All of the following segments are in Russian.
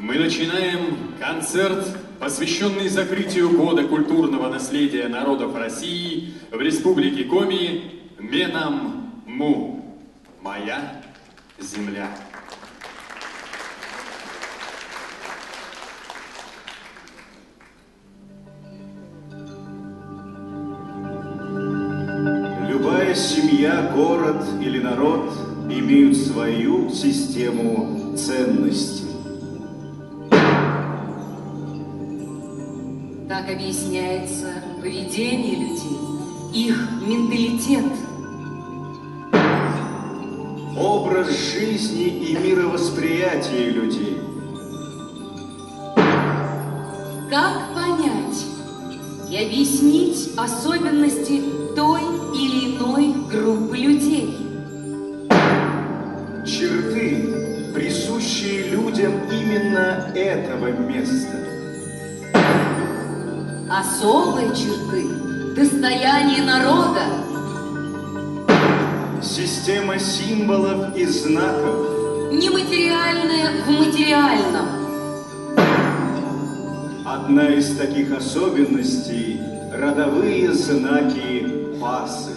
Мы начинаем концерт, посвященный закрытию Года культурного наследия народов России в Республике Коми Менам-Му. Моя земля. Любая семья, город или народ имеют свою систему ценностей. Так объясняется поведение людей, их менталитет. Образ жизни и мировосприятие людей. Как понять и объяснить особенности той или иной группы людей? Черты, присущие людям именно этого места. Особые черты, достояние народа. Система символов и знаков. Нематериальное в материальном. Одна из таких особенностей – родовые знаки пасы.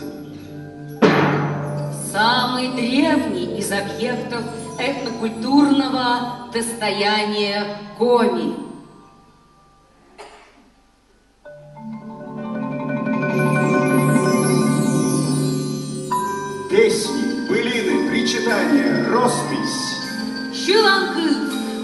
Самый древний из объектов этнокультурного достояния Коми. Песни, былины, причитания, роспись. Шиланкы,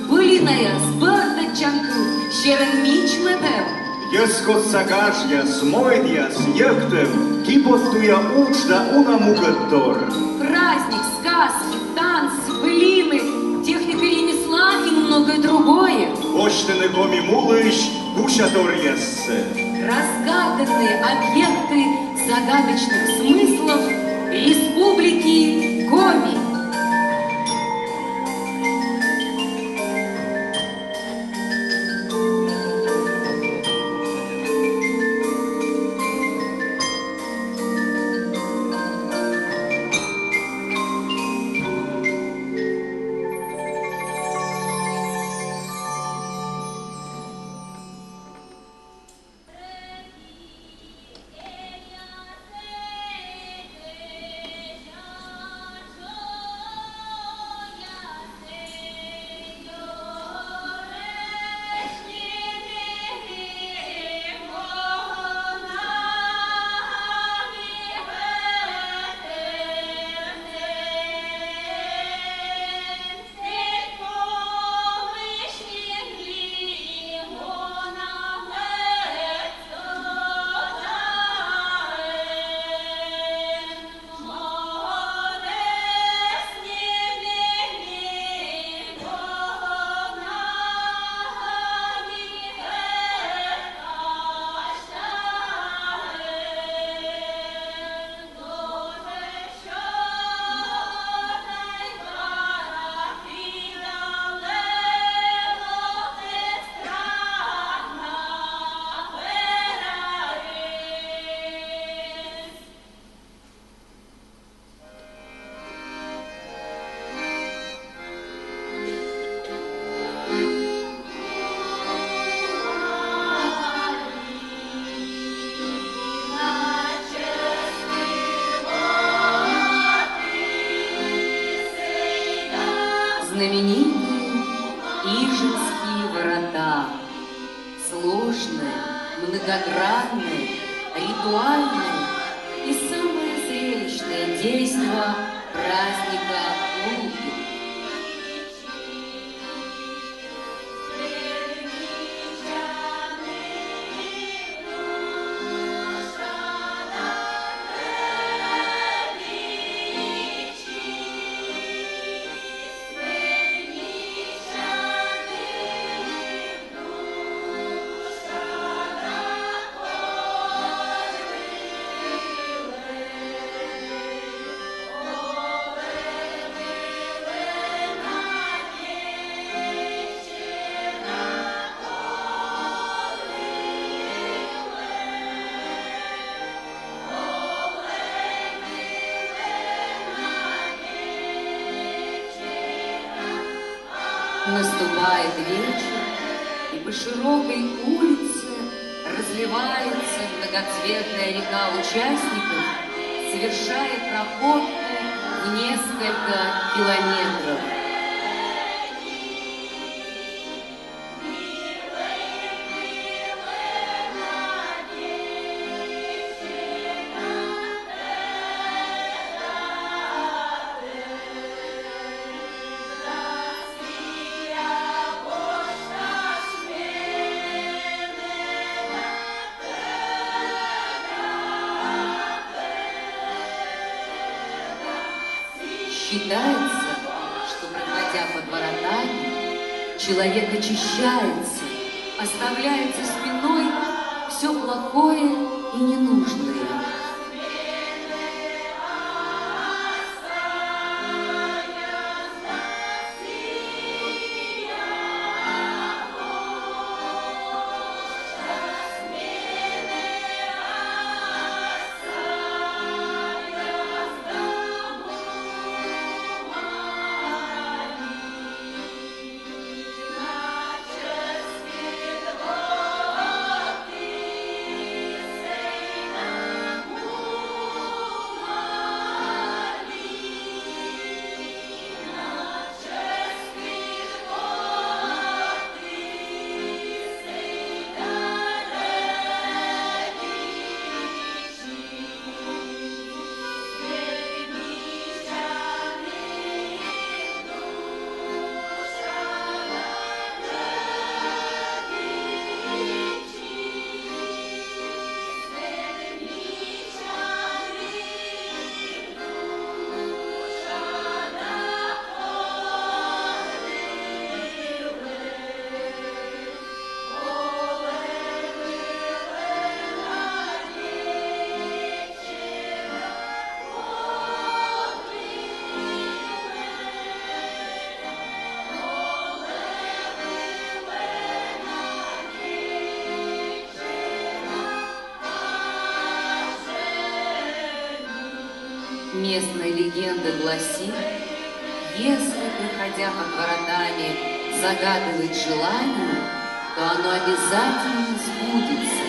былиная сбордачанкы, щерен мич медем. Яскот сагажья, смойдья, съектем, кипоттуя учда унамугаттор. Праздник, сказки, танцы, былины, техника ремесла и многое другое. Почтены коми мулыш, кушатор яссе. Разгаданные объекты загадочных смыслов Республики Коми. Знаменитые Ижевские ворота. Сложное, многогранное, ритуальное и самое зрелищное действо праздника Луги. Наступает вечер, и по широкой улице разливается многоцветная река участников, совершая проходку в несколько километров. Считается, что, проходя под воротами, человек очищается, оставляет за спиной все плохое и ненужное. Местная легенда гласит, если, проходя под воротами, загадывает желание, то оно обязательно сбудется.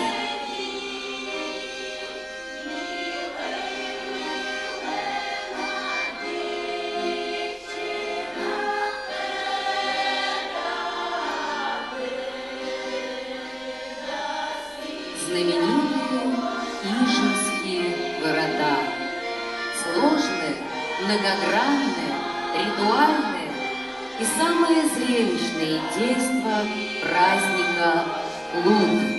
Знаменитые Ижевские ворота. Сложное, многогранное, ритуальное и самое зрелищное действо праздника Луны.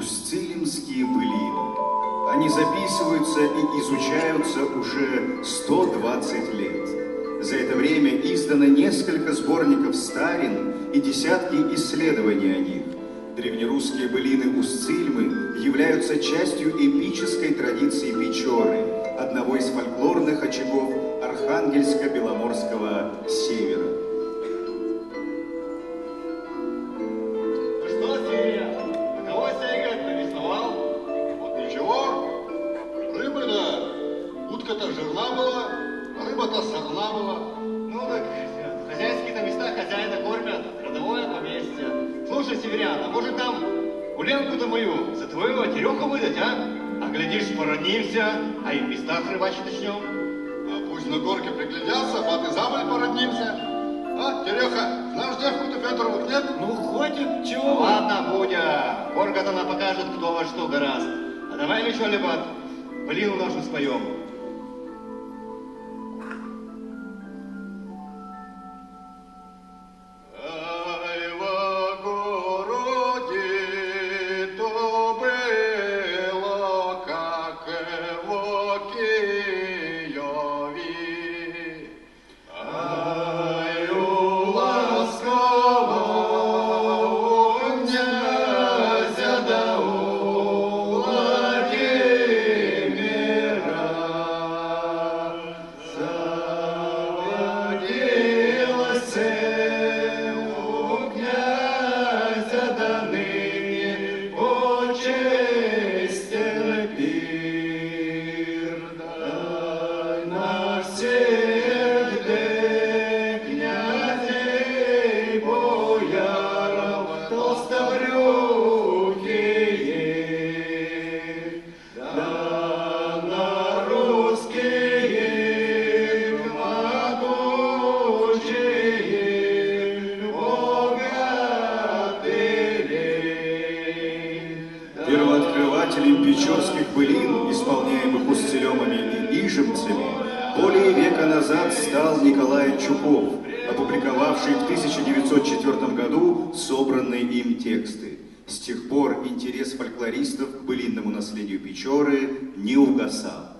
Устилимские былины. Они записываются и изучаются уже 120 лет. За это время издано несколько сборников старин и десятки исследований о них. Древнерусские былины Устильмы являются частью эпической традиции Печоры, одного из фольклорных очагов Архангельско-Беломорского севера. Ну что, Сирия, кого Сейгат нарисовал? Вот ничего, рыбы-то, утка-то жирна была, рыба-то сорна была. Ну так, хозяйские-то места хозяина кормят, родовое поместье. Слушай, северян, а может там Уленку-то мою за твоего Тереху выдать, а? А глядишь, породнимся, а и в местах рыбачить начнем. А пусть на горке приглядятся, бабы за моль породнимся. А, Тереха, знаешь девку-то Федоровых нет? Ну, хватит, чего? Ладно, Будя, горка-то она покажет, кто во что гораст. А давай, Мичо Лебат, былину нашу споем. Первооткрывателем печорских былин, исполняемых устилемами и ижемцами, более века назад стал Николай Чуков, опубликовавший в 1904 году собранные им тексты. С тех пор интерес фольклористов к былинному наследию Печоры не угасал.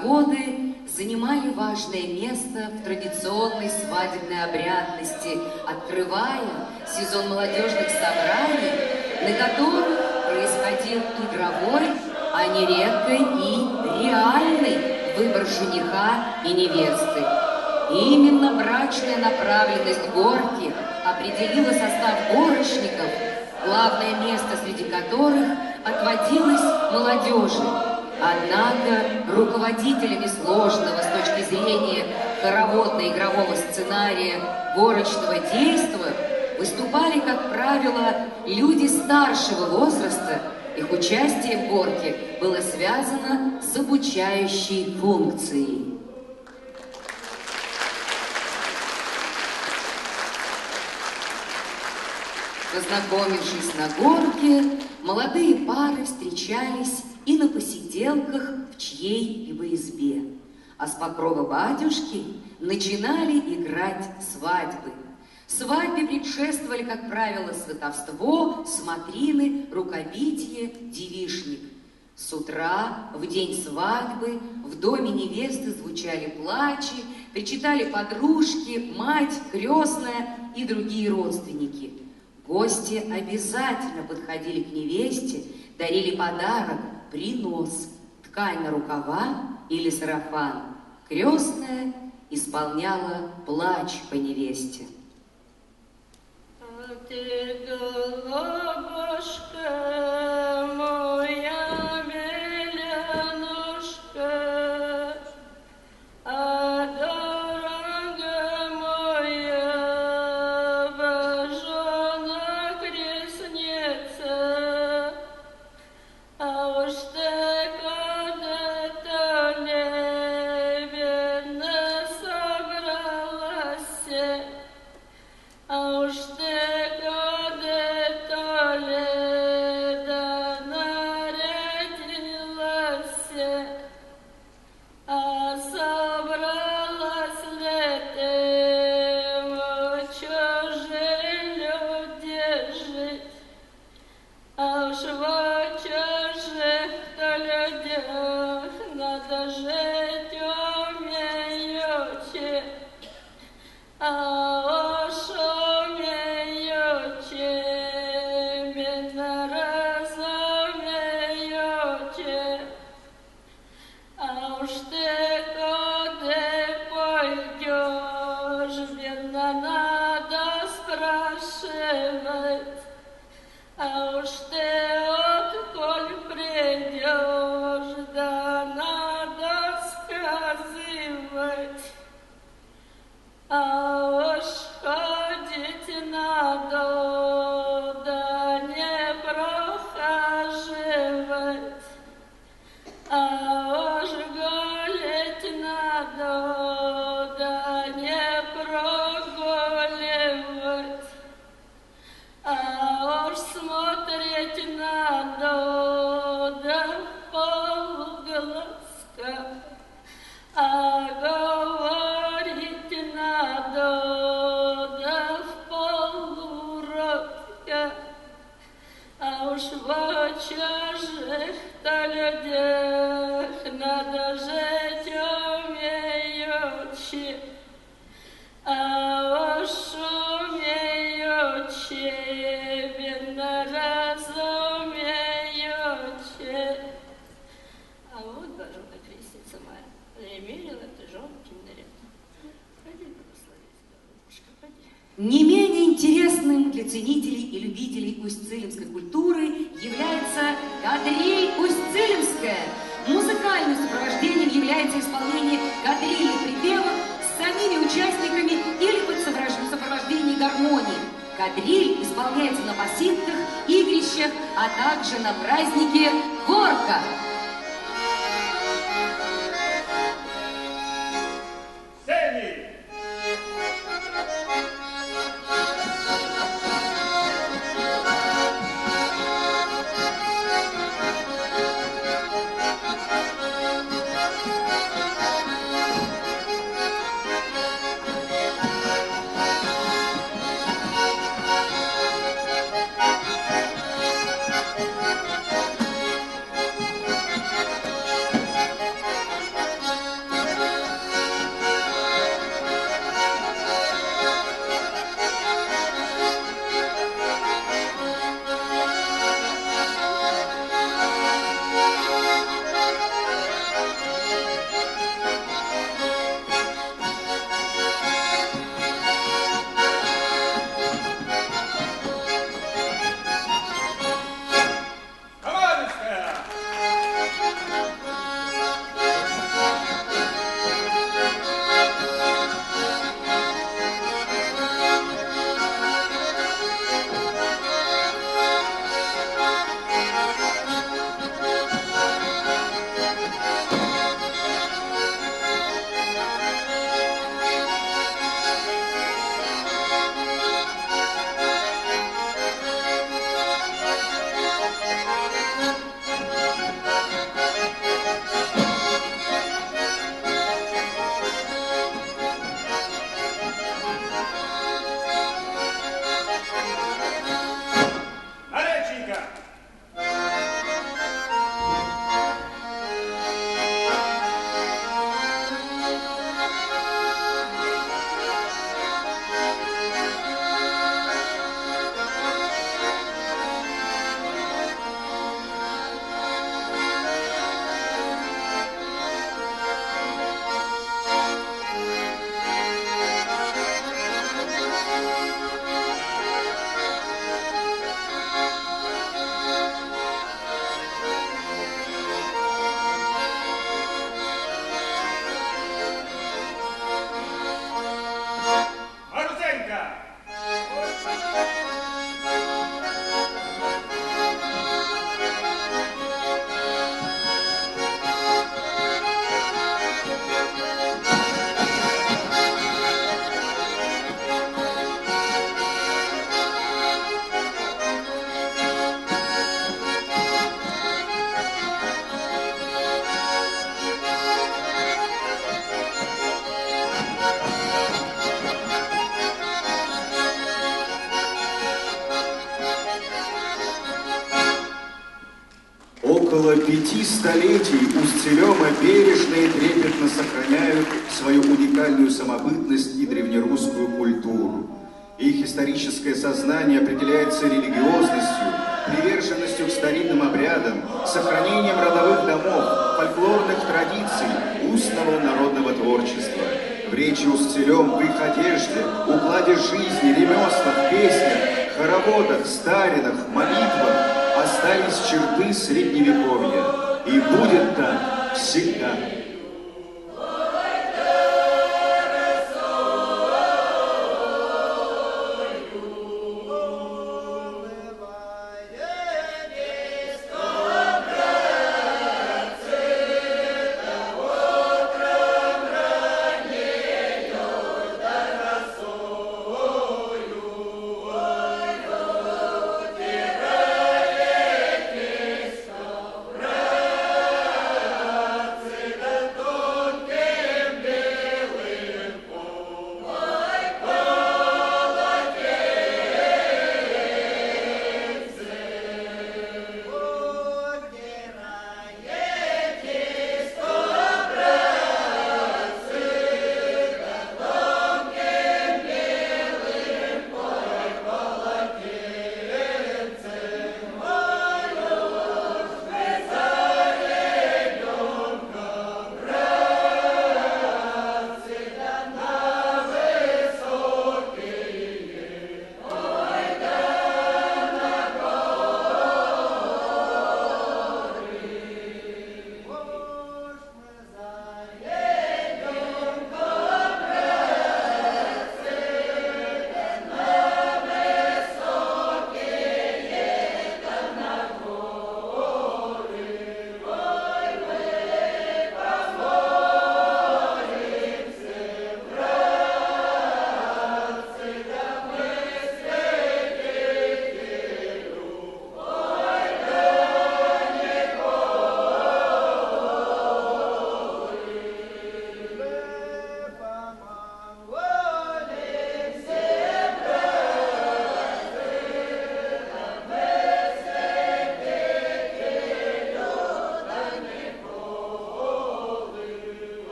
хороводы занимали важное место в традиционной свадебной обрядности, открывая сезон молодежных собраний, на которых происходил игровой, а нередко и реальный выбор жениха и невесты. Именно брачная направленность горки определила состав горочников, главное место среди которых отводилось молодежи. Однако руководителями сложного с точки зрения хороводно-игрового сценария горочного действа выступали, как правило, люди старшего возраста. Их участие в горке было связано с обучающей функцией. Познакомившись на горке, молодые пары встречались и на посиделках в чьей-либо избе, а с покрова батюшки начинали играть свадьбы. Свадьбе предшествовали, как правило, сватовство, смотрины, рукобитие, девичник. С утра, в день свадьбы, в доме невесты звучали плачи, причитали подружки, мать, крестная и другие родственники. Гости обязательно подходили к невесте, дарили подарок, принос, ткань на рукава или сарафан. Крестная исполняла плач по невесте. А ты, голубушка моя, белянушка, а дорога моя, божонок ресница, а уж ты куда-то лебедно собралась, а уж ты куда-то леда нарядилась, а собралась ли ты в чужие люди жить, а уж в чужих-то людях надо жить умеючи, а уж умеючи, бедно разумеючи, а уж ты куда пойдешь, бедно надо спрашивать, а уж ты отколь придешь, да надо сказывать, а уж ходить надо, да не прохаживать, а уж голить надо, да не прогуливать, а уж смотреть надо, да в полглазка, а говорить надо, да в полуротка, а уж в чужих-то людях надо жить умеючи, а уж умеючи, бедно разумеючи. А вот божонок крестница моя, примерила ты жонкин наряд. Ходи, благословись, голубушка, ходи. Не менее интересным для ценителей и любителей усть-цилимской культуры является кадриль усть-цилимская. Музыкальным сопровождением является исполнение кадрильных припевов с самими участниками или под сопровождение гармонии. Кадриль исполняется на посидках, игрищах, а также на празднике Горка. Около 5 столетий Усть-Илема бережно и трепетно сохраняют свою уникальную самобытность и древнерусскую культуру. Их историческое сознание определяется религиозностью, приверженностью к старинным обрядам, сохранением родовых домов, фольклорных традиций, устного народного творчества. В речи Усть-Илем, в их одежде, укладе жизни, ремеслах, песнях, хороводах, старинах, молитвах остались черты Средневековья. И будет так всегда.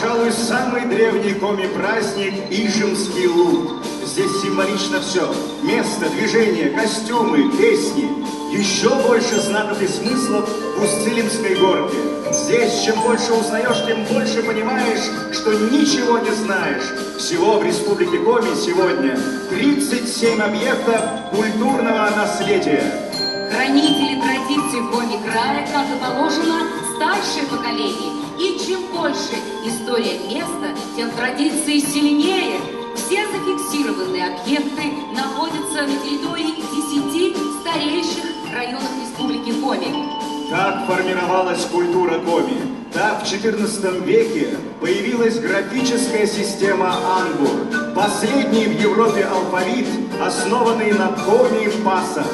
Пожалуй, самый древний коми-праздник – Ижемский лут. Здесь символично все. Место, движение, костюмы, песни. Еще больше знаков и смыслов в Усть-Илимской горке. Здесь, чем больше узнаешь, тем больше понимаешь, что ничего не знаешь. Всего в Республике Коми сегодня 37 объектов культурного наследия. Хранители традиций Коми края, как и положено, старшее поколение. И чем больше история места, тем традиции сильнее. Все зафиксированные объекты находятся на территории 10 старейших районов Республики Коми. Так формировалась культура Коми. Так в XIV веке появилась графическая система Ангур, последний в Европе алфавит, основанный на коми-пасах.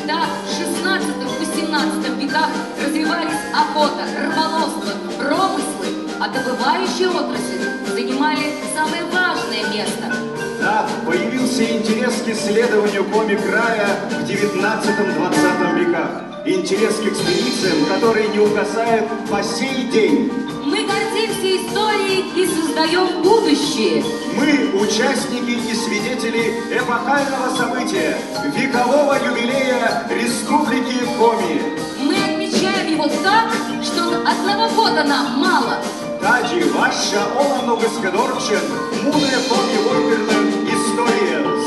Так в XVI-XVIII веках развивались охота, рыболовство, промыслы, а добывающие отрасли занимали самое важное место. Так появился интерес к исследованию Коми-края в XIX-XX веках. Интерес к экспедициям, которые не угасают по сей день. Мы гордимся историей и создаем будущее. Мы участники и свидетели эпохального события, векового юбилея Республики Коми. Мы отмечаем его так, что одного года нам мало. Таджи ваша олану гыскадорчен, муне Коми Войперлен историялс.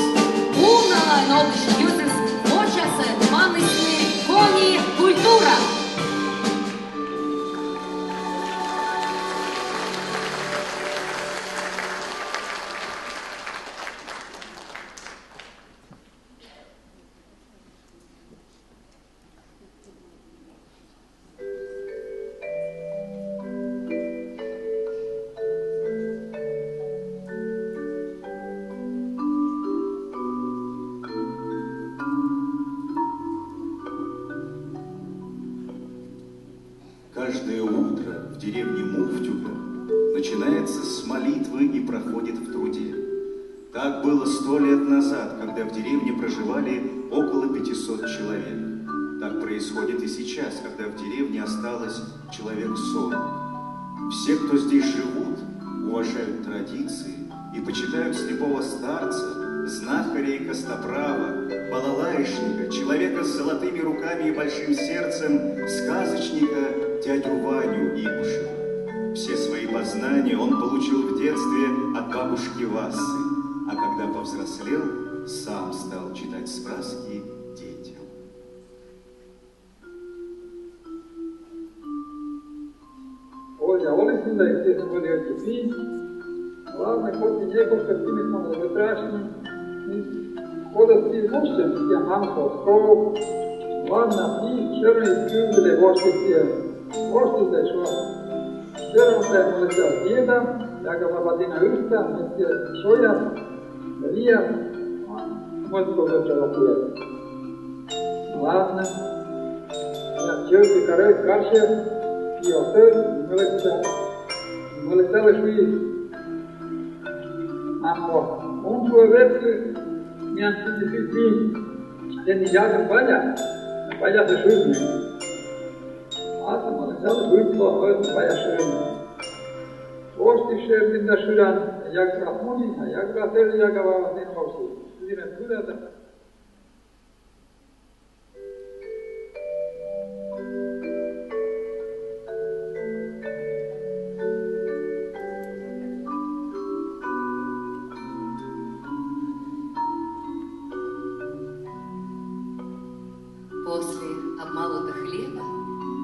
Умнала новый юзес, мочаса, манысны, Коми, культура. Так было 100 лет назад, когда в деревне проживали около 500 человек. Так происходит и сейчас, когда в деревне осталось человек 40. Все, кто здесь живут, уважают традиции и почитают слепого старца, знахаря и костоправа, балалаишника, человека с золотыми руками и большим сердцем, сказочника дядю Ваню Ибушева. Все свои познания он получил в детстве от бабушки Васы, а когда повзрослел, сам стал читать сказки детям. Ja olisin da ih se vodio ti, ladne kod njegov kad ti smo na vetrašni, koda si mušćen, ja mamko stolu, ladna ti, černo iskljubile vošte tije, vošte da je šlo. Černo da je molesao djeda, ja ga babadina usta, mesije šoja, rija, mojsko večera tijeda. Ladna, ja červi karaj kašer, i otel, molestale šuji. Ako on tvoj večer, njan ti ti, den jaga palja se šuji. A sam molestale šuji tvoj večer, palja šuji. Ošti šermin da šujan, jak grafuni, a jak grafeli, jak gavava den hoši. Šujine tudata. После обмолота хлеба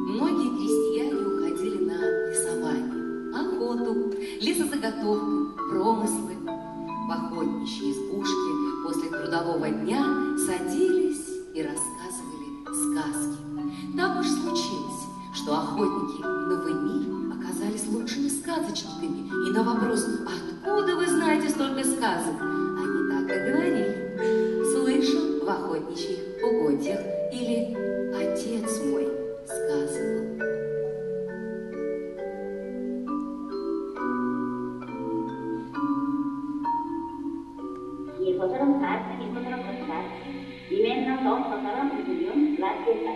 многие крестьяне уходили на лесование, охоту, лесозаготовку, промыслы. В охотничьей избушке после трудового дня садились и рассказывали сказки. Так уж случилось, что охотники на Выни оказались лучшими сказочниками. И на вопрос «Откуда вы знаете столько сказок?» они так и говорили: «Слышал в охотничьих угодьях» или «Отец мой сказывал». 이것처럼 살짝 이것처럼 그렇다. 이면나 더 것처럼 이면 라스에서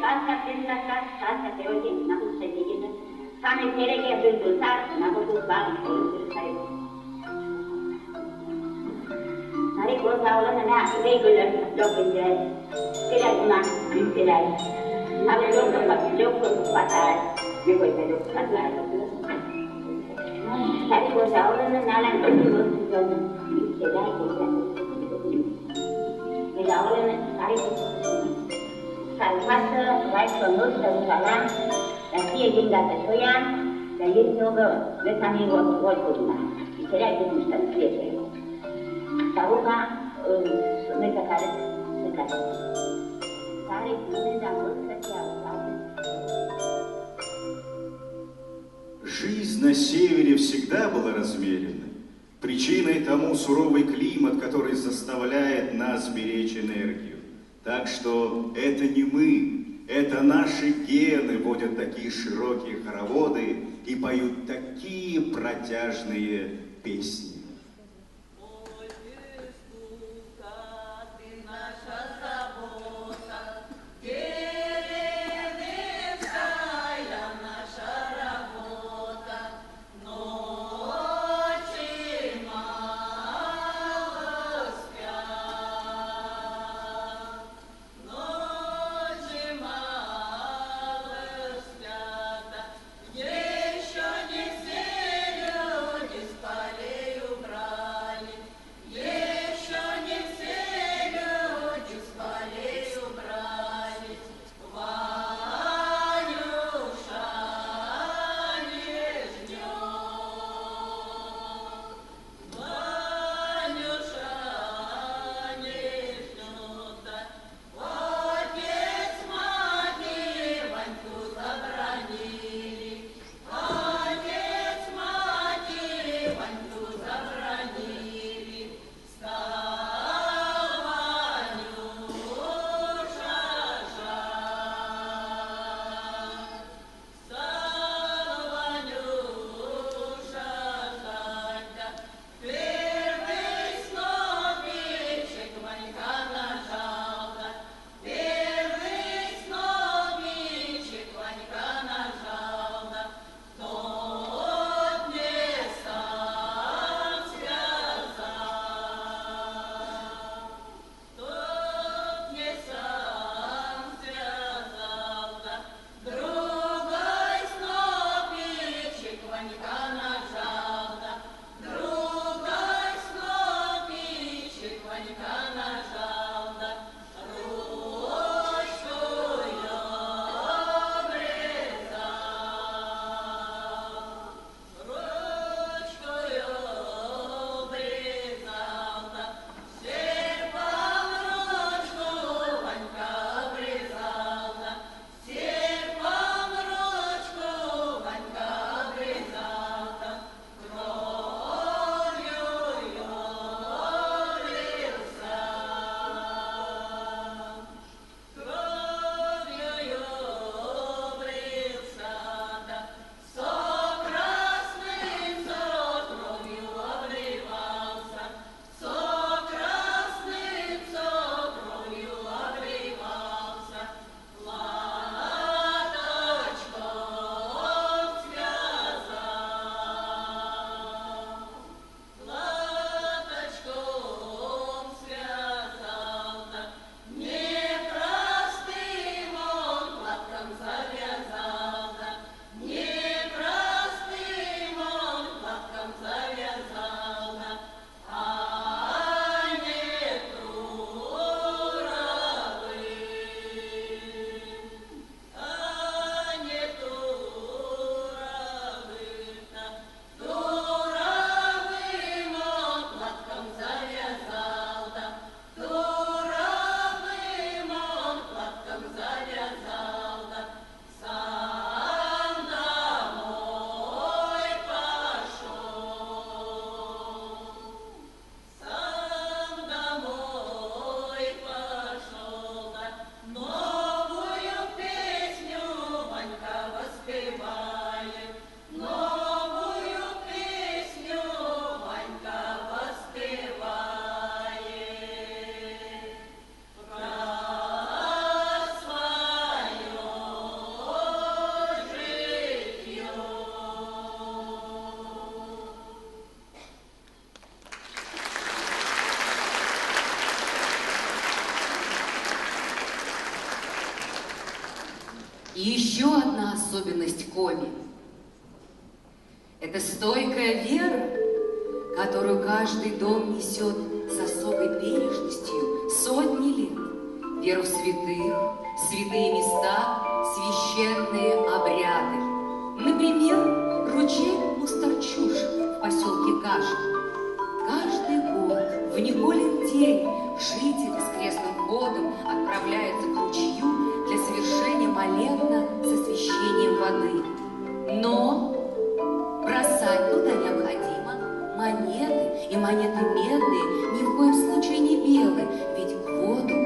가스가 되어진 나도 세계는 산에 대래게 들고 살 나도 방 그런 사이. 나리 고사올은 나 이걸 적은데 그래야만 그래야 나를 조금 받아 내고 있어요. 받아. 나리 고사올은 나랑 그리고 그거는 Thì đó lên cái phát vai trò nước từ cả lan là chia dinh là từ thời gian là dinh số rồi với tham gia gọi cùng là thế này cũng sẵn chia sẻ sau đó mấy cái cái cũng đang bước rất nhiều. Жизнь на севере всегда была размеренной. Причиной тому суровый климат, который заставляет нас беречь энергию. Так что это не мы, это наши гены водят такие широкие хороводы и поют такие протяжные песни. Еще не все люди спали. еще одна особенность Коми – это стойкая вера, которую каждый дом несет с особой бережностью сотни лет. Веру в святых, святые места, священные обряды. Например, ручей Устарчуш в поселке Кашин. Каждый год в Николин день жители с крестным ходом отправляются к ручью для совершения молебна с освящением воды. Но бросать туда необходимо монеты, и монеты медные ни в коем случае не белые, ведь воду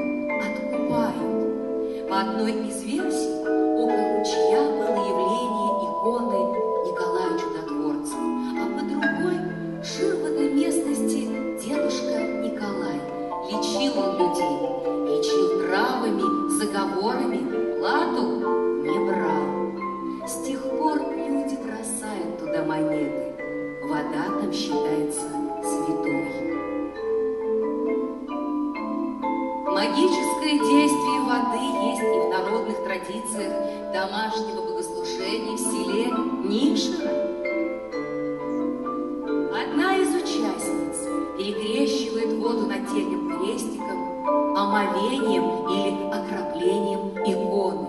откупают. По одной из версий, около ручья было явление иконы Николая Чудотворца, а по другой жил в этой местности дедушка Николай. Лечил он людей, лечил травами, заговорами, плату не брал. С тех пор люди бросают туда монеты. Вода там считается святой. Магическое действие воды есть и в народных традициях домашнего богослужения в селе Никшино. Одна из участниц перекрещивает воду нательным крестиком, омовением или окроплением иконы.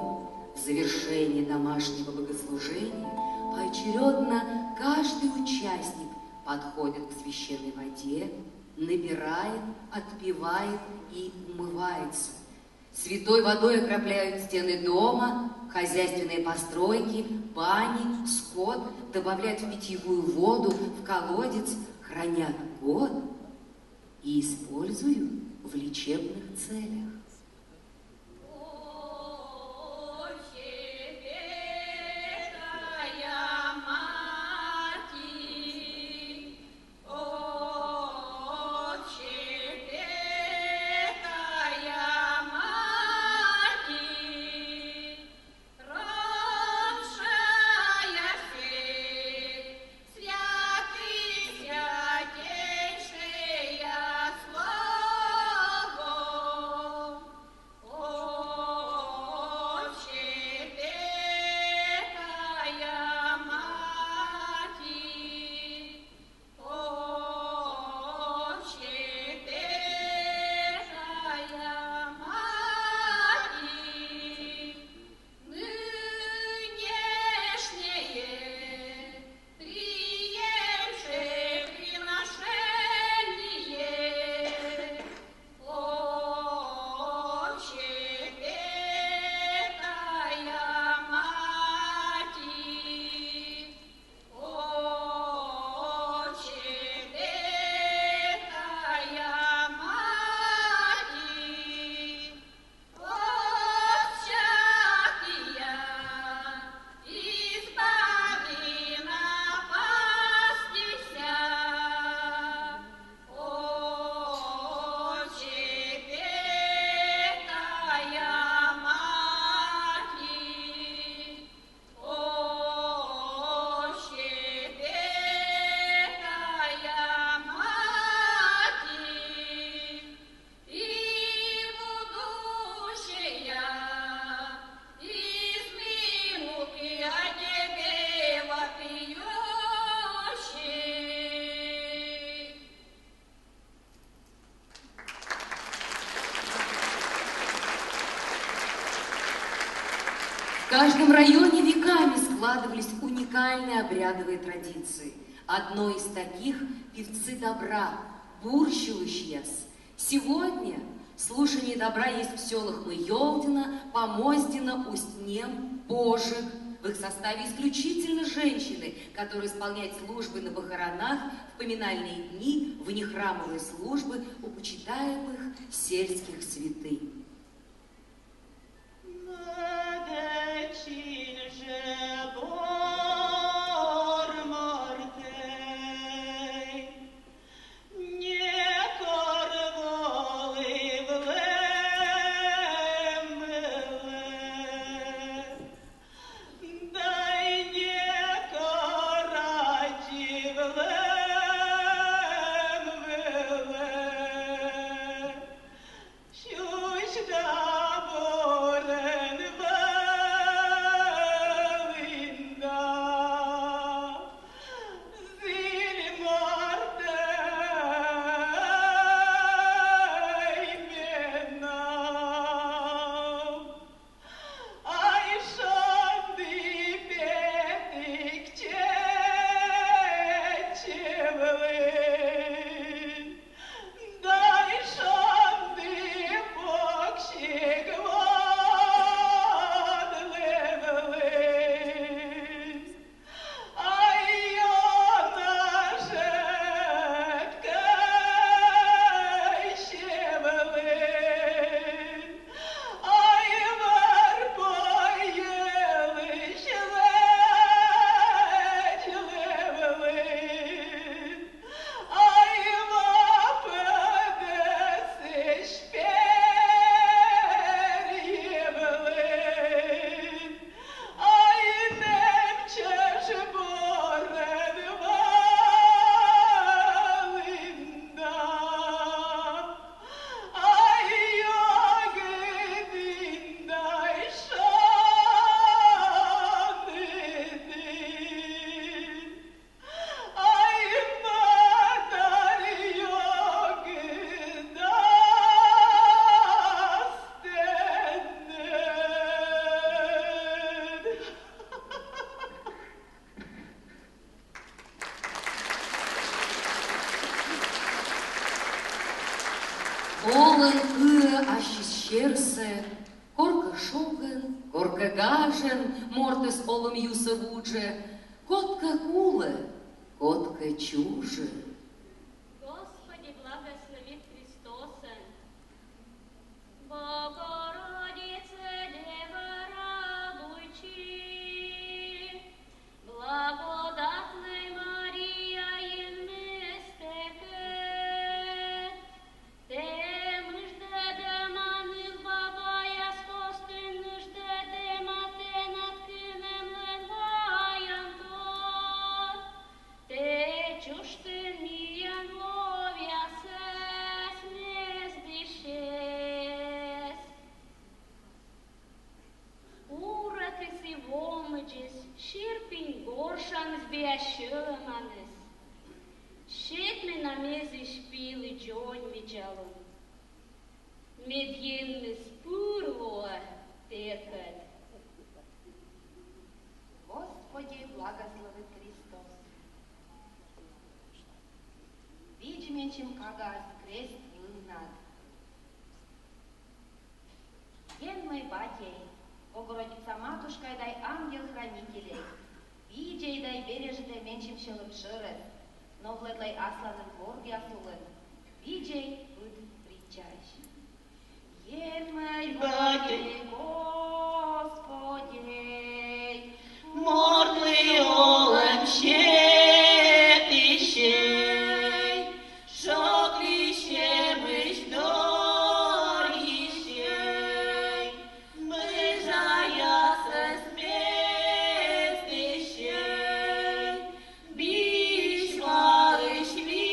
В завершении домашнего богослужения поочередно каждый участник подходит к священной воде, набирает, отпивает и умывается. Святой водой окропляют стены дома, хозяйственные постройки, бани, скот, добавляют в питьевую воду, в колодец, хранят год и используют в лечебных целях. В каждом районе веками складывались уникальные обрядовые традиции. Одной из таких – певцы добра, Бурщевыщес. Сегодня слушание добра есть в селах Мыелдино, Помоздино, Устнем, Пожиг. В их составе исключительно женщины, которые исполняют службы на похоронах, в поминальные дни, в нехрамовые службы у почитаемых сельских святынь. Олен ащищерсе, корка шоген, корка гажен, мортес олом юса вудже, котка куле, котка чуже. Господи, благослови Христоса. Богородице, Дева, радуйчи, благодатная Мария, елместеке, те мыжде деманых бабая скосты, нужде демате над кinem ленваям тот, те чушты миян ловя сес нездышес. Урак и сивомыджес, ширпин горшан сбящеломанес. Шетме на мезе шпилы джонь виджалом. Медьенны спурло текат. Господи, благослови Христос. Видимечем кагас крест выгнат. Ген мой батей, Богородица Матушка, дай ангел-хранителей, видей дай бережете меньшим шелым шерет, но вледлай асланым горги асулен, видей буд притчащий. Ген мой батей, Господи, Мордый олем щепищей, шоклище мыш дорищей, мыжая со сместищей, бишварыш видищей,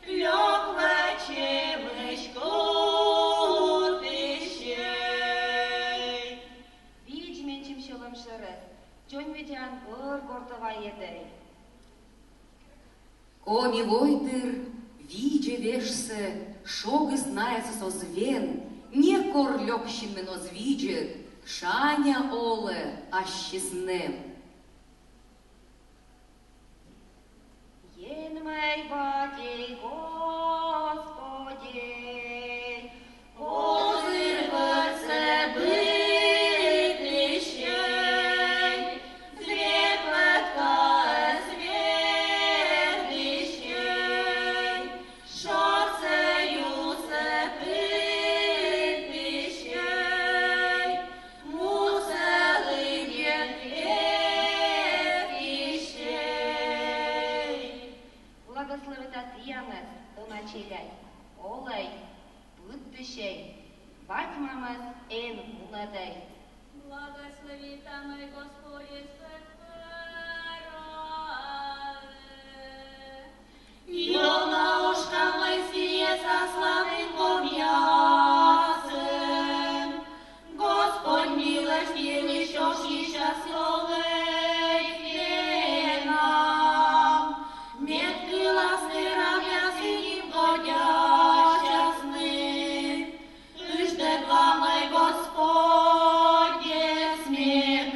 лёглаче мыш котищей. видименчем шелым шерет, джонь видян гор гортова едей. Коми войтыр, видже вешсе, шогы знается созвен, не кор лёгщин озвиджет, шаня оле ащеснем. Ген мой батей, Господи, Озырваться бытыщей, светлотка свердыщей, шорцеюся бытыщей, мусалыне крепкищей. благослови Татьянас, доначеляй, олай, будущей, батьмамас эн мунадай. Благослови там и Господи спекторы. Йона ушка Моисея со славным ясен. Господь милостив еще счастливый нам. Мед гласный равня синим годящасным. Жде главной Господне смех.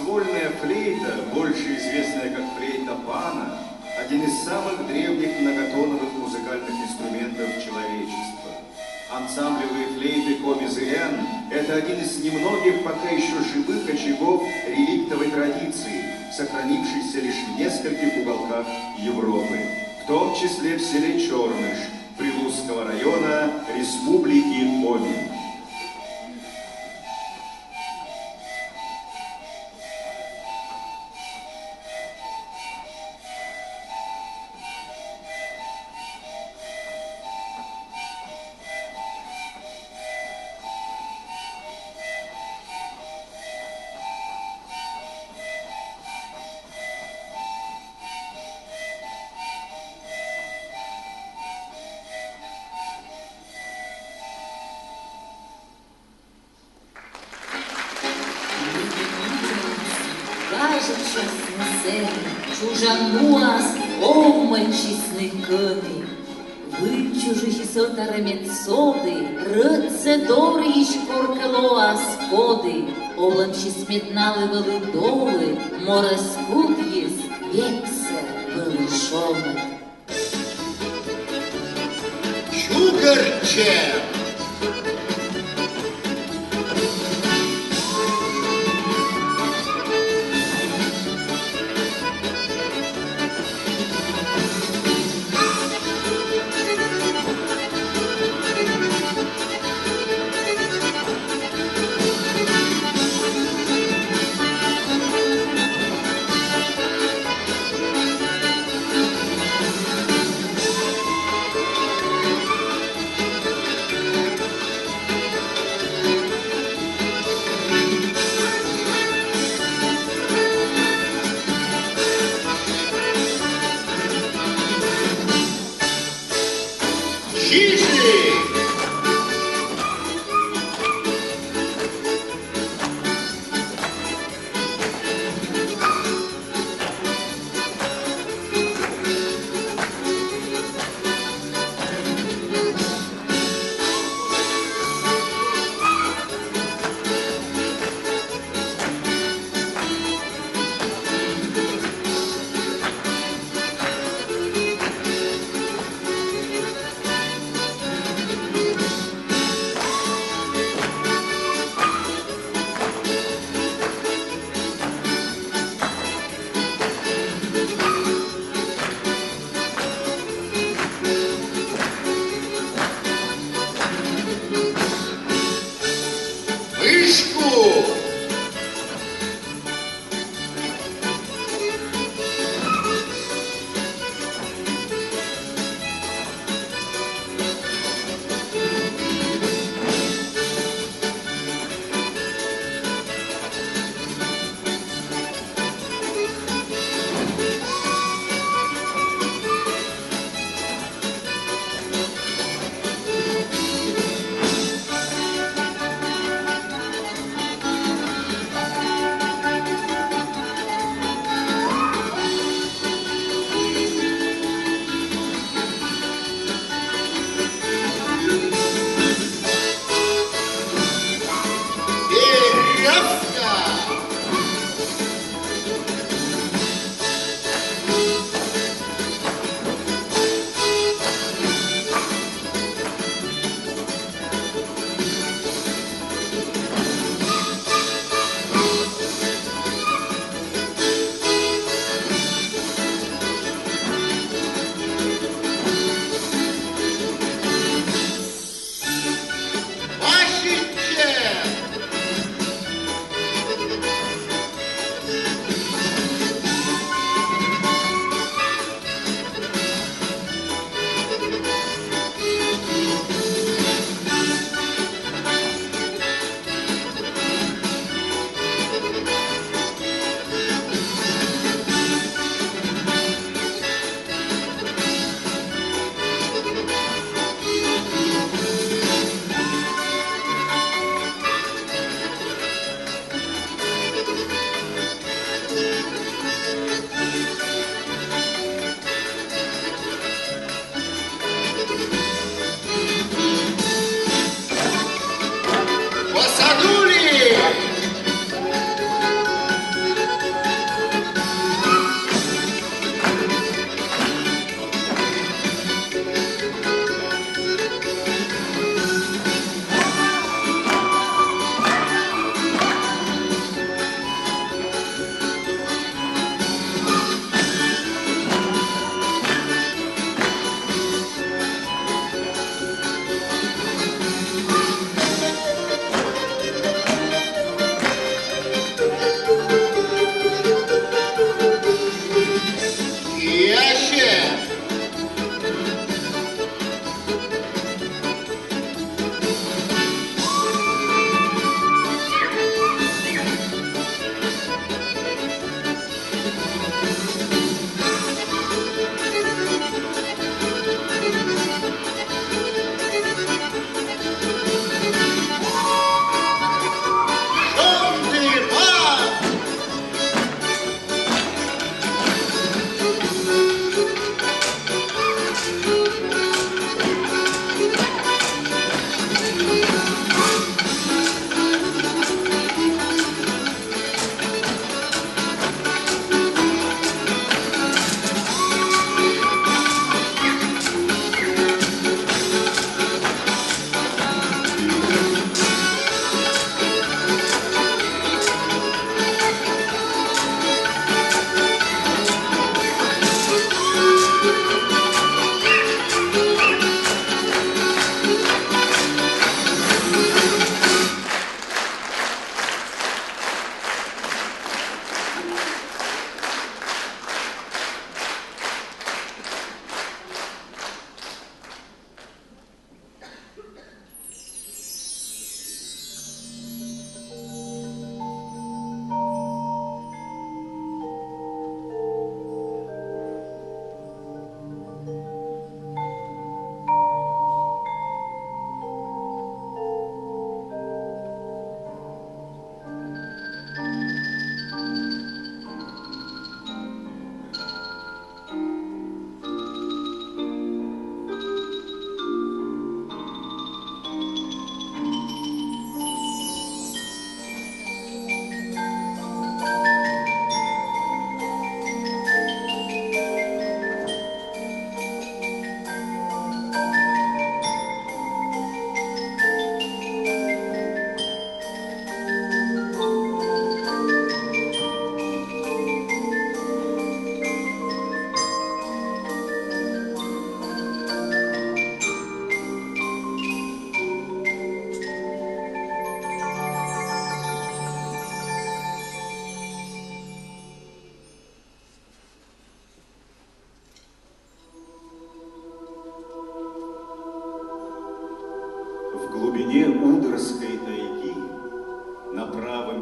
Ствольная флейта, больше известная как флейта пана, один из самых древних многотоновых музыкальных инструментов человечества. Ансамблевые флейты Коми-Зырян – это один из немногих пока еще живых очагов реликтовой традиции, сохранившийся лишь в нескольких уголках Европы, в том числе в селе Черныш, Прилузского района Республики Коми. Кажется, чужануас обманчисный кыны. Вы чужихи сотараменцоды, рыце добрые шкоркалоас коды, Оламши сметналы были долы, мораскут есть вексе были шомы. Чугарче!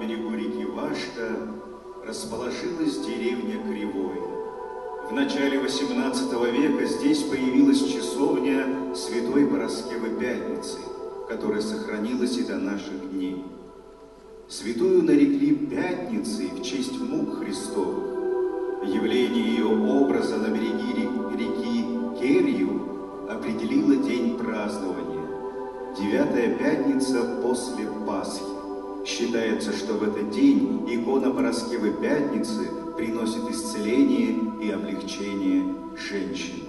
берегу реки Вашка расположилась деревня Кривое. В начале XVIII века здесь появилась часовня Святой Параскевы Пятницы, которая сохранилась и до наших дней. Святую нарекли Пятницей в честь мук Христовых. Явление ее образа на береги реки Керью определило день празднования. 9-я пятница после Пасхи. Считается, что в этот день икона Параскевы Пятницы приносит исцеление и облегчение женщинам.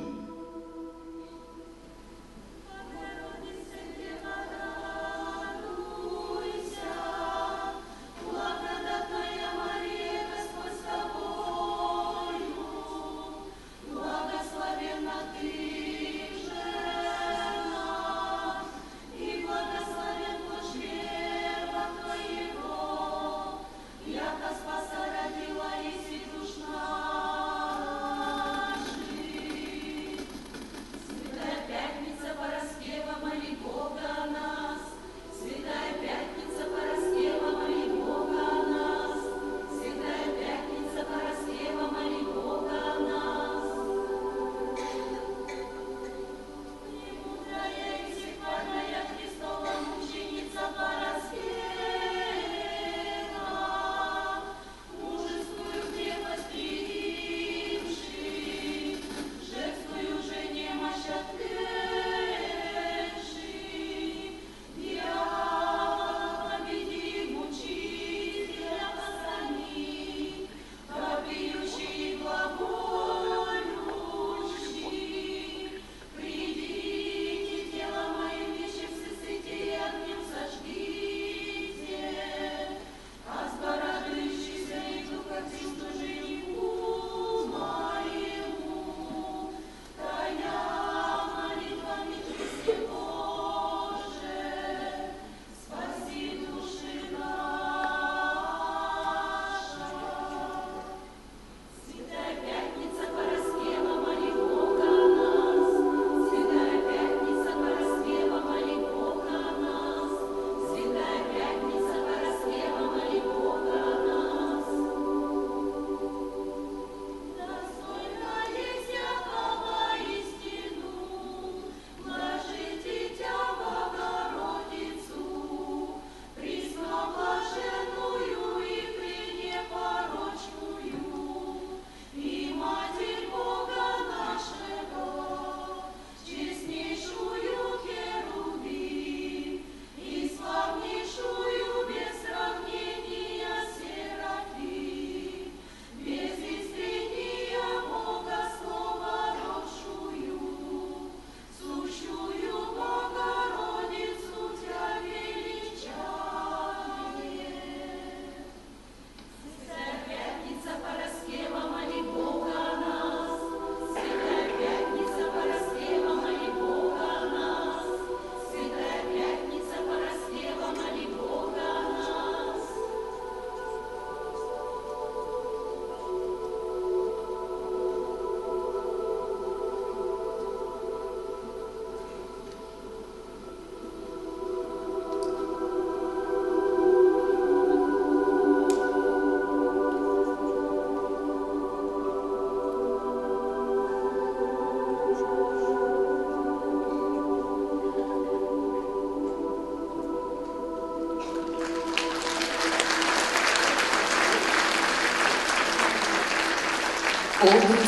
Образ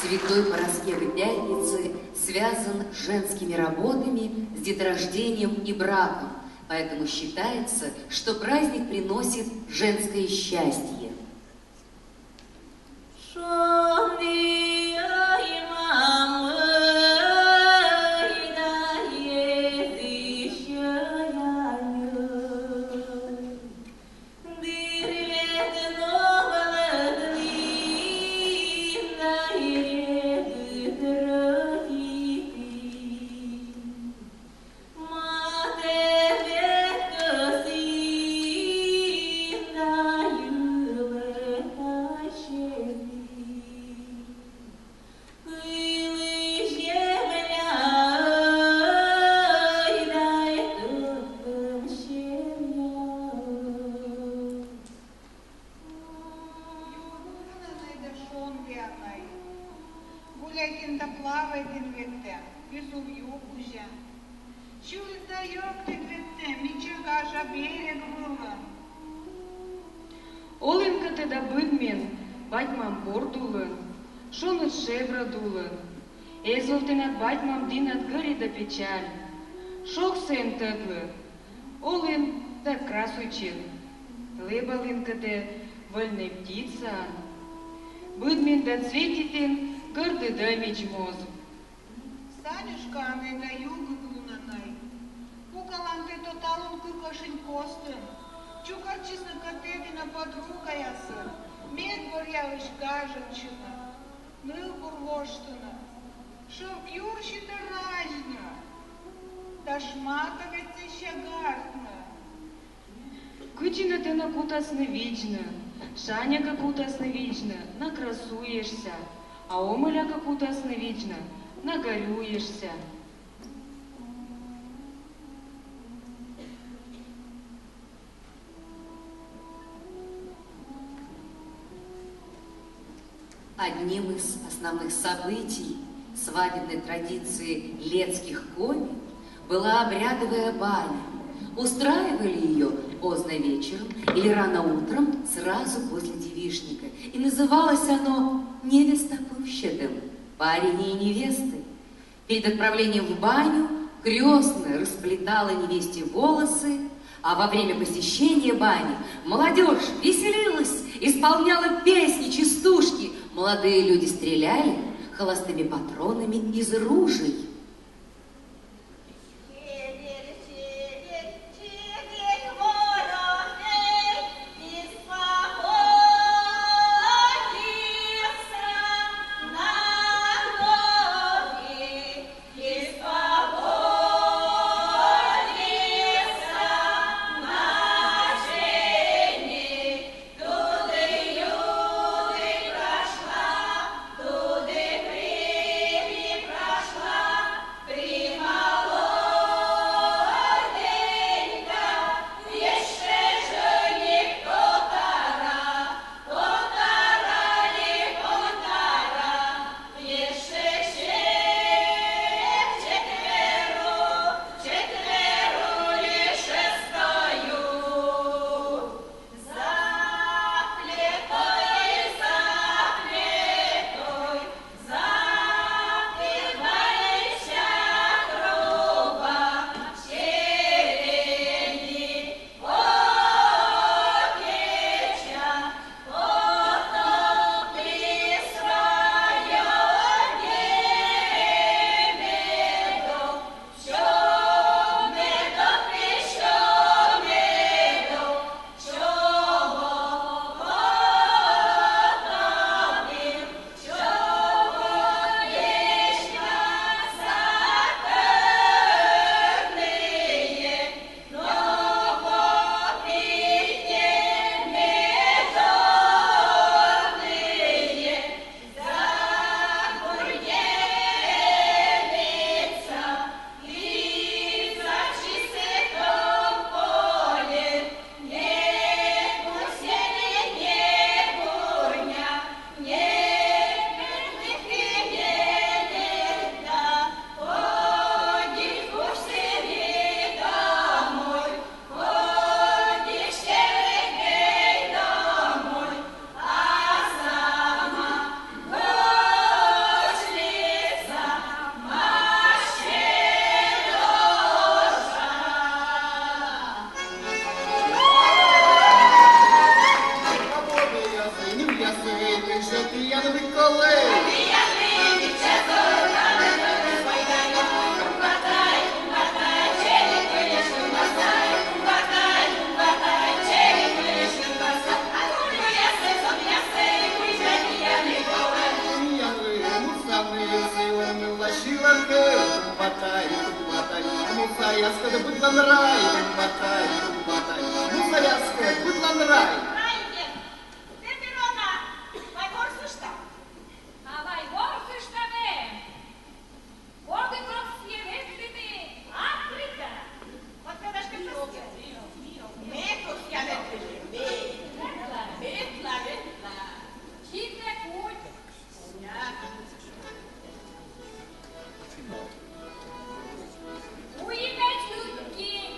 Святой Параскевы Пятницы связан с женскими работами, с деторождением и браком, поэтому считается, что праздник приносит женское счастье. Олынка теда быдмен, батьмам бордулын, шонут шеврадулын. Эзолтенат батьмам динат гыри да печаль. Шок сын тыглы, олын да красучин. Лебалынка те вольная птица. Быдмен да цветитин, горды да мечмоз. Санюшка, не на югу глунанай. Кукалам ты тоталун кукашин костын. Чукарчисна катедина подруга ясы. Медбор явыш гаженчина. Нылбур воштына. Шов юрщита разня. Дашматовец еще гартна. Кычина ты на кутасны вічна, Шаня какутасны вічна, накрасуешься, а омыля какутасны вічна, нагорюешься. Одним из основных событий свадебной традиции летских коми была обрядовая баня. Устраивали ее поздно вечером или рано утром, сразу после девичника. И называлось оно невестопущедом, парень и невесты. Перед отправлением в баню крестная расплетала невесте волосы, а во время посещения бани молодежь веселилась, исполняла песни, частушки. Молодые люди стреляли холостыми патронами из ружей. Уймете, людки,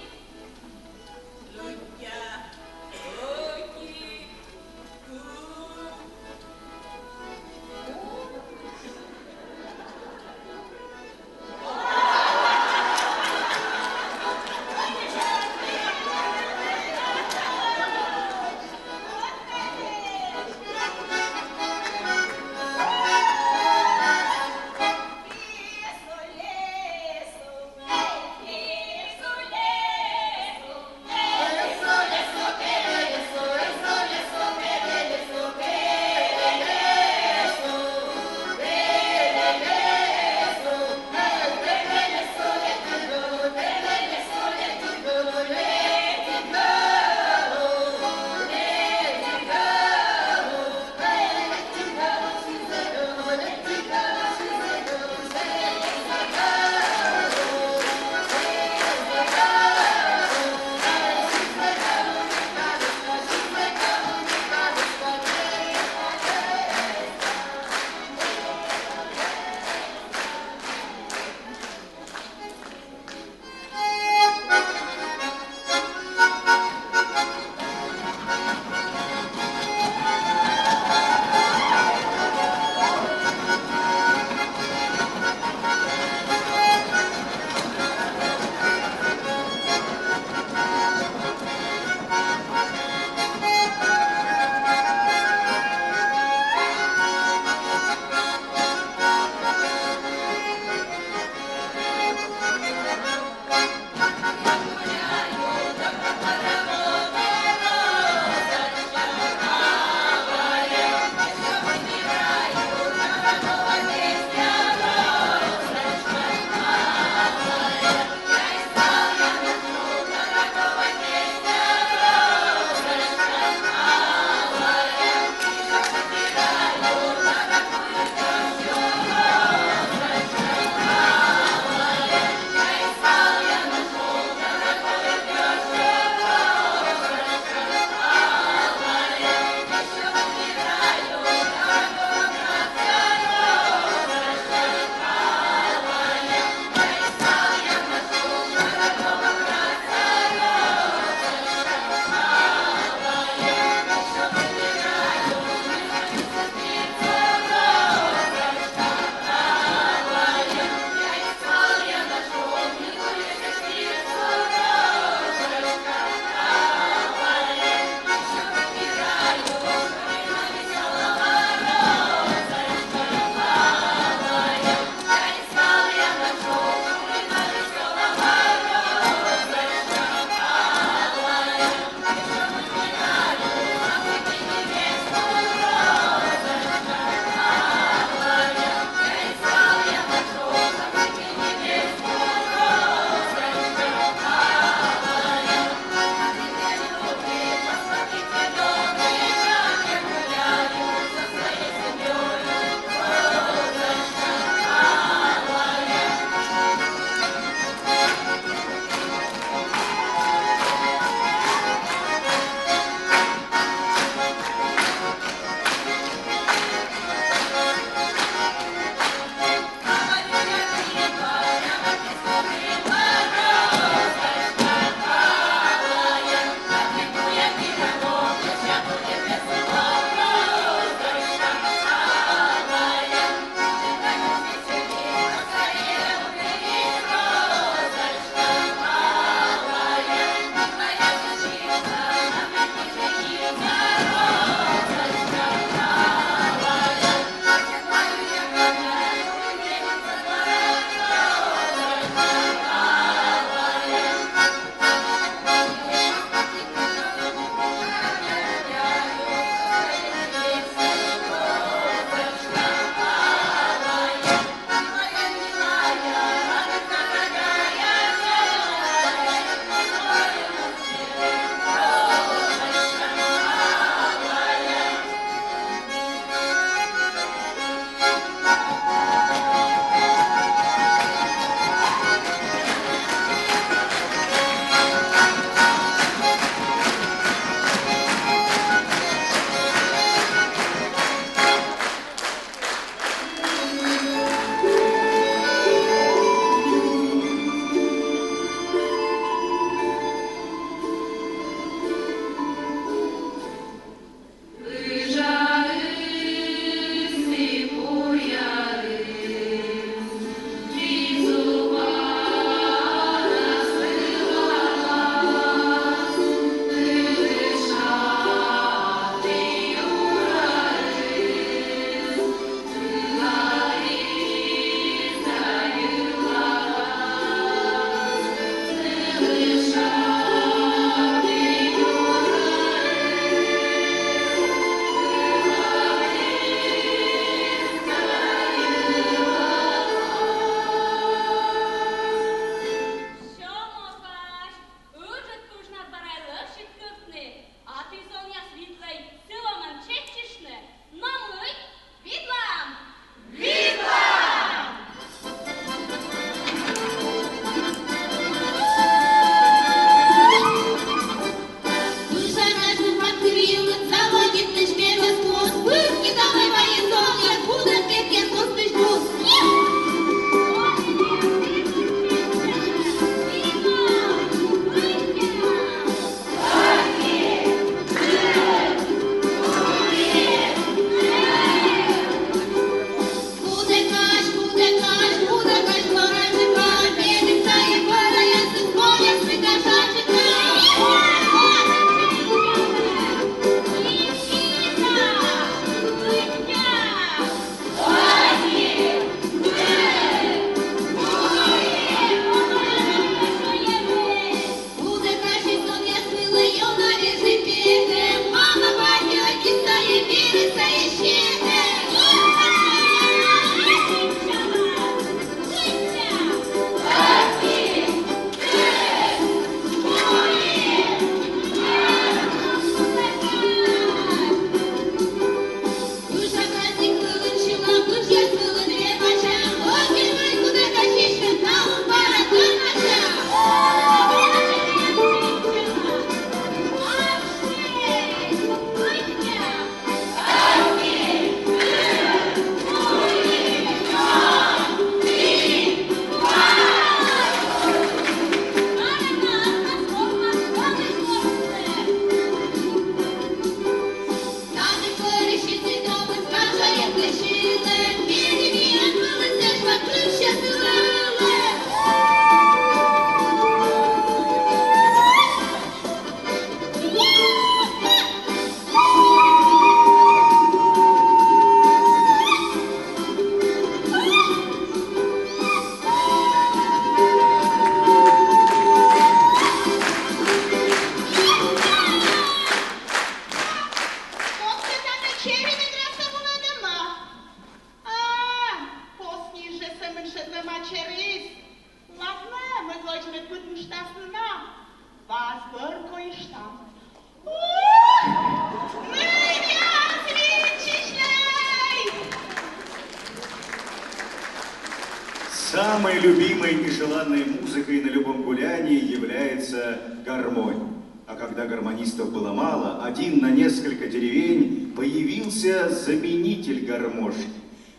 Самой любимой и желанной музыкой на любом гулянии является гармонь. А когда гармонистов было мало, один на несколько деревень появился заменитель гармошки.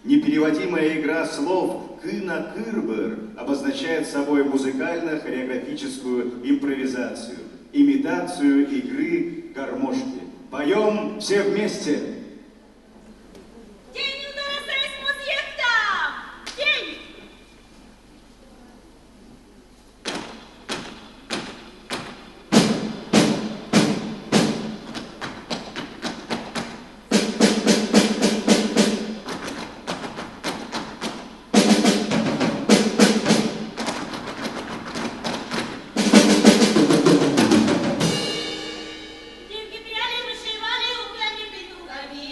Непереводимая игра слов «кына-кырбыр» обозначает собой музыкально-хореографическую импровизацию, имитацию игры гармошки. Поем все вместе! Девки пряли, вышивали, украли петухами.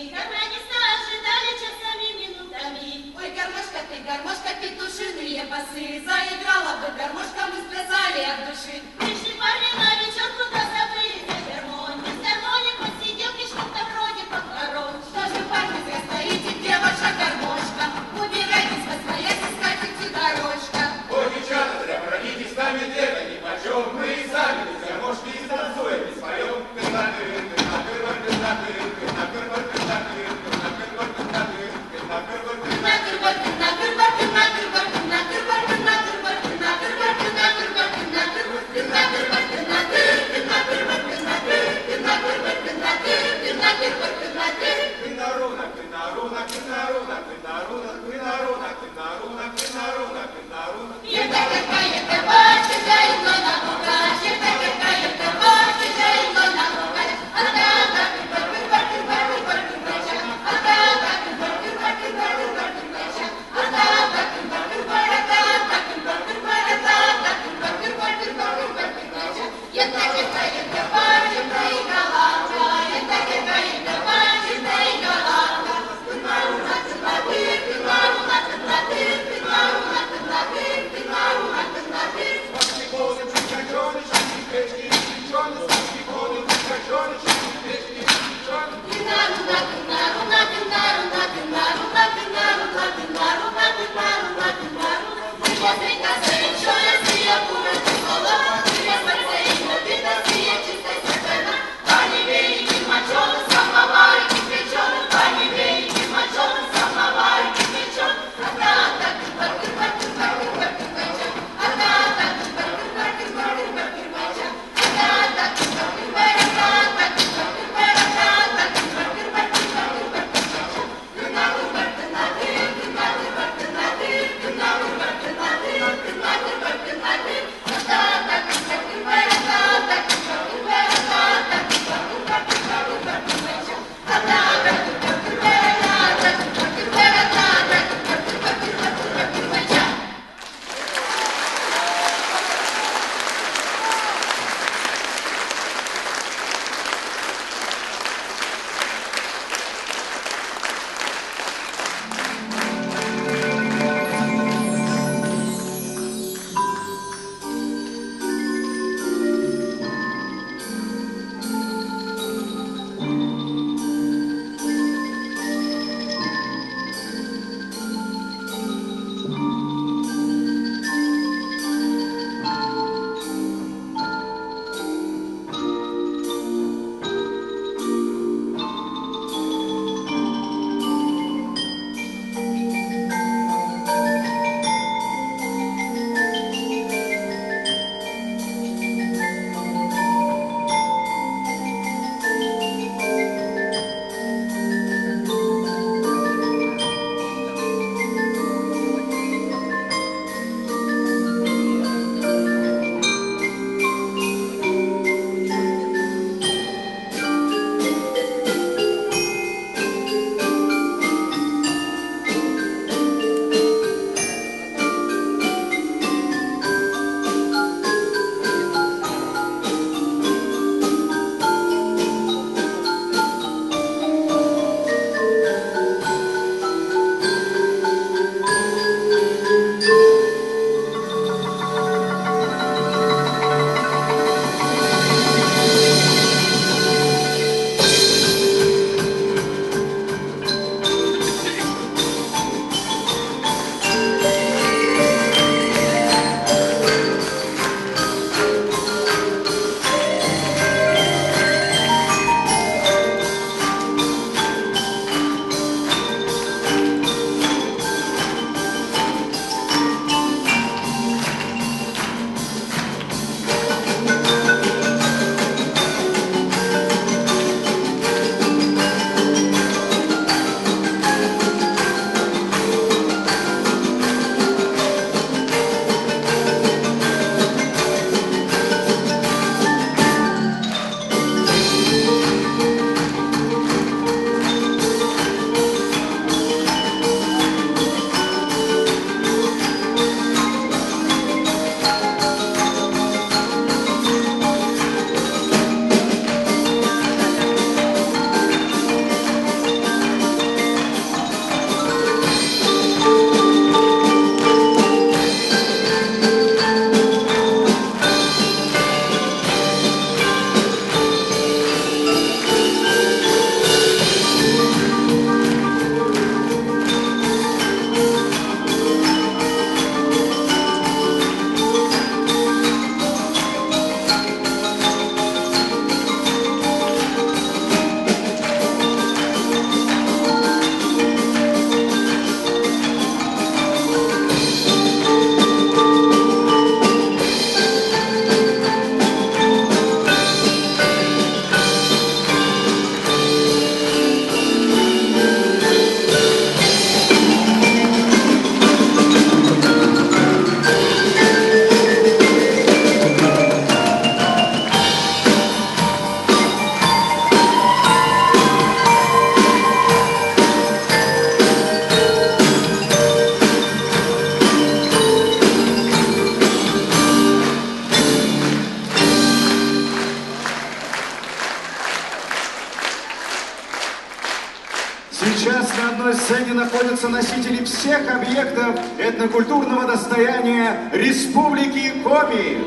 Сейчас на одной сцене находятся носители всех объектов этнокультурного достояния Республики Коми.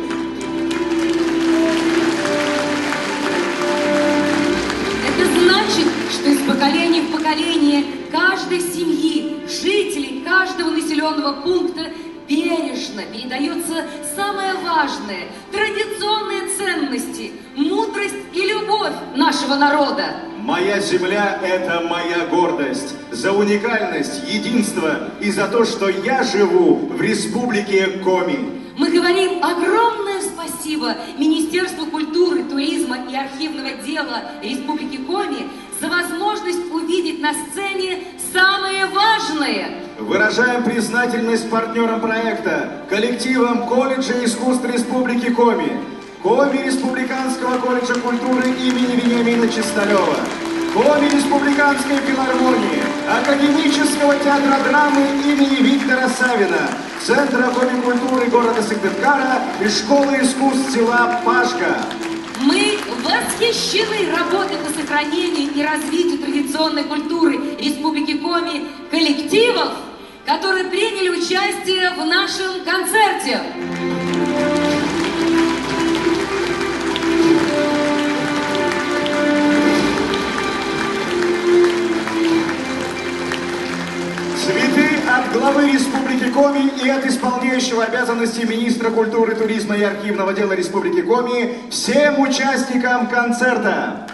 Это значит, что из поколения в поколение каждой семьи, жителей каждого населенного пункта бережно передается самое важное, традиционные ценности, мудрость и любовь нашего народа. Моя земля – это моя гордость за уникальность, единство и за то, что я живу в Республике Коми. Мы говорим огромное спасибо Министерству культуры, туризма и архивного дела Республики Коми за возможность увидеть на сцене самое важное. Выражаем признательность партнерам проекта, коллективам колледжа искусств Республики Коми, Коми Республиканского колледжа культуры имени Вениамина Чисталева, Коми Республиканской филармонии, Академического театра драмы имени Виктора Савина, Центра Коми культуры города Сыктывкара и Школы искусств села Пашка. Мы восхищены работой по сохранению и развитию традиционной культуры Республики Коми коллективов, которые приняли участие в нашем концерте. Цветы от главы Республики Коми и от исполняющего обязанности министра культуры, туризма и архивного дела Республики Коми всем участникам концерта.